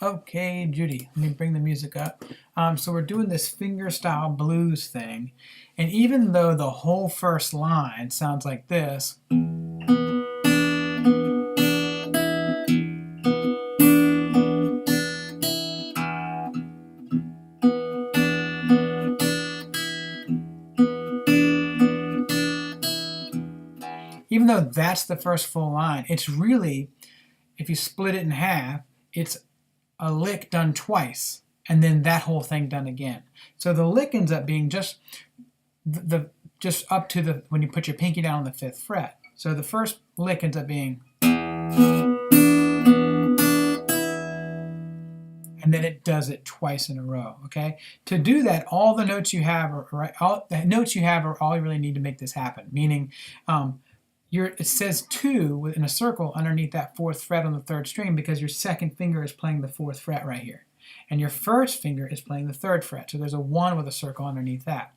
Okay, Judy, let me bring the music up. So we're doing this fingerstyle blues thing, and even though the whole first line sounds like this, even though that's the first full line, it's really, if you split it in half, it's a lick done twice, and then that whole thing done again. So the lick ends up being just just up to the when you put your pinky down on the 5th fret. So the first lick ends up being, and then it does it twice in a row. Okay. To do that, all the notes you have are right. All the notes you have are all you really need to make this happen. Meaning, it says 2 in a circle underneath that 4th fret on the 3rd string because your second finger is playing the 4th fret right here, and your first finger is playing the 3rd fret. So there's a 1 with a circle underneath that.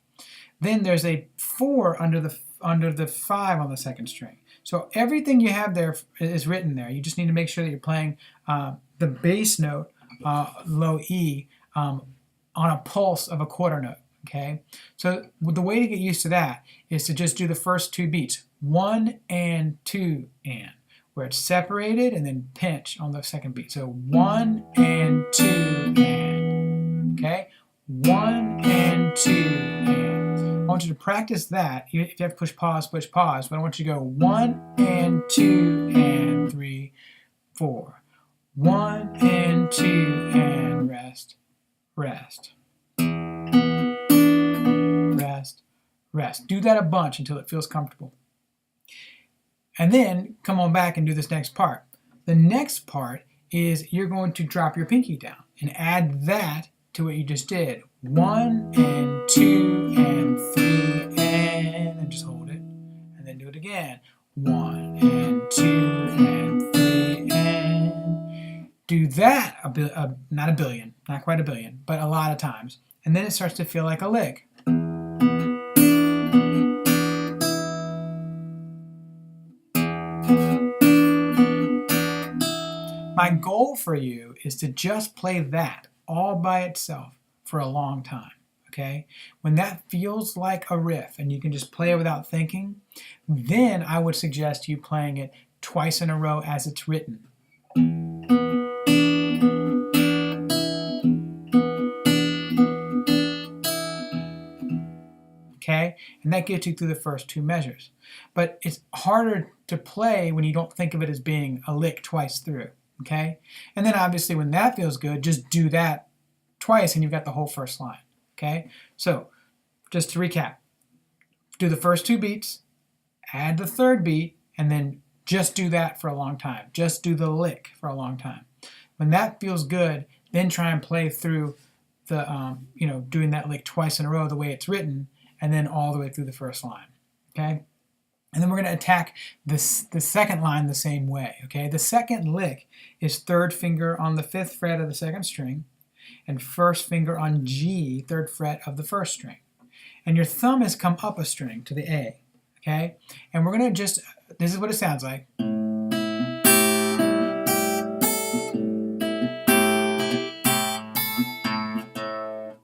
Then there's a 4 under the 5 on the 2nd string. So everything you have there is written there. You just need to make sure that you're playing the bass note, low E, on a pulse of a quarter note. Okay, so the way to get used to that is to just do the first 2 beats, 1 and 2 and, where it's separated and then pinch on the second beat. So 1 and 2 and, okay, 1 and 2 and. I want you to practice that. If you have to push pause, but I want you to go 1 and 2 and 3, 4, 1 and 2 and rest, rest. Rest, rest. Do that a bunch until it feels comfortable. And then come on back and do this next part. The next part is you're going to drop your pinky down and add that to what you just did. 1 and 2 and 3 and just hold it. And then do it again. 1 and 2 and 3 and. Do that, not a billion, not quite a billion, but a lot of times. And then it starts to feel like a lick. My goal for you is to just play that all by itself for a long time, okay? When that feels like a riff and you can just play it without thinking, then I would suggest you playing it twice in a row as it's written. Okay? And that gets you through the first 2 measures. But it's harder to play when you don't think of it as being a lick twice through. Okay? And then obviously when that feels good, just do that twice and you've got the whole first line. Okay? So just to recap, do the first 2 beats, add the 3rd beat, and then just do that for a long time. Just do the lick for a long time. When that feels good, then try and play through the, doing that lick twice in a row the way it's written, and then all the way through the first line. Okay? And then we're going to attack the second line the same way. Okay? The second lick is 3rd finger on the 5th fret of the 2nd string and 1st finger on G, 3rd fret of the 1st string. And your thumb has come up a string to the A. Okay? And we're going to just, this is what it sounds like.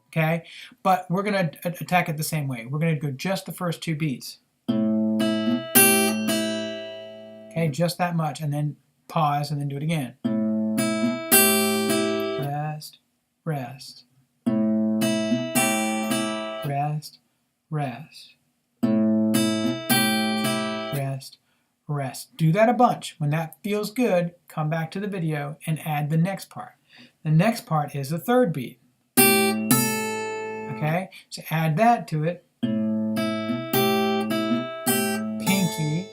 Okay? But we're going to attack it the same way. We're going to go just the first 2 beats. Okay, just that much, and then pause, and then do it again. Rest, rest. Rest, rest. Rest, rest. Do that a bunch. When that feels good, come back to the video and add the next part. The next part is the 3rd beat. Okay, so add that to it. Pinky.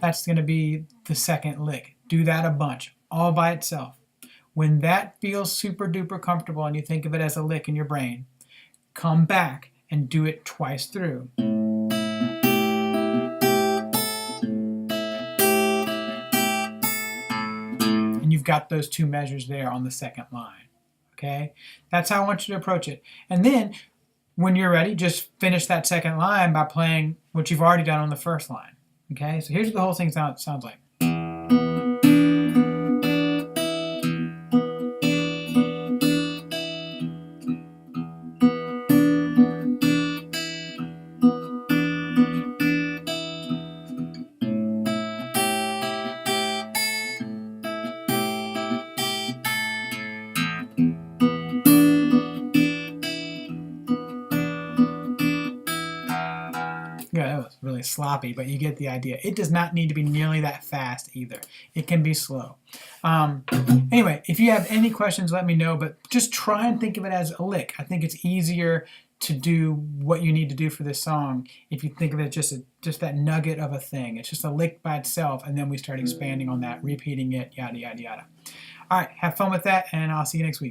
That's going to be the second lick. Do that a bunch, all by itself. When that feels super duper comfortable and you think of it as a lick in your brain, come back and do it twice through. And you've got those 2 measures there on the second line. Okay? That's how I want you to approach it. And then when you're ready, just finish that second line by playing what you've already done on the first line. Okay, so here's what the whole thing sounds like. Yeah, that was really sloppy, but you get the idea. It does not need to be nearly that fast either. It can be slow. Anyway, if you have any questions, let me know, but just try and think of it as a lick. I think it's easier to do what you need to do for this song if you think of it just that nugget of a thing. It's just a lick by itself, and then we start expanding on that, repeating it, yada, yada, yada. All right, have fun with that, and I'll see you next week.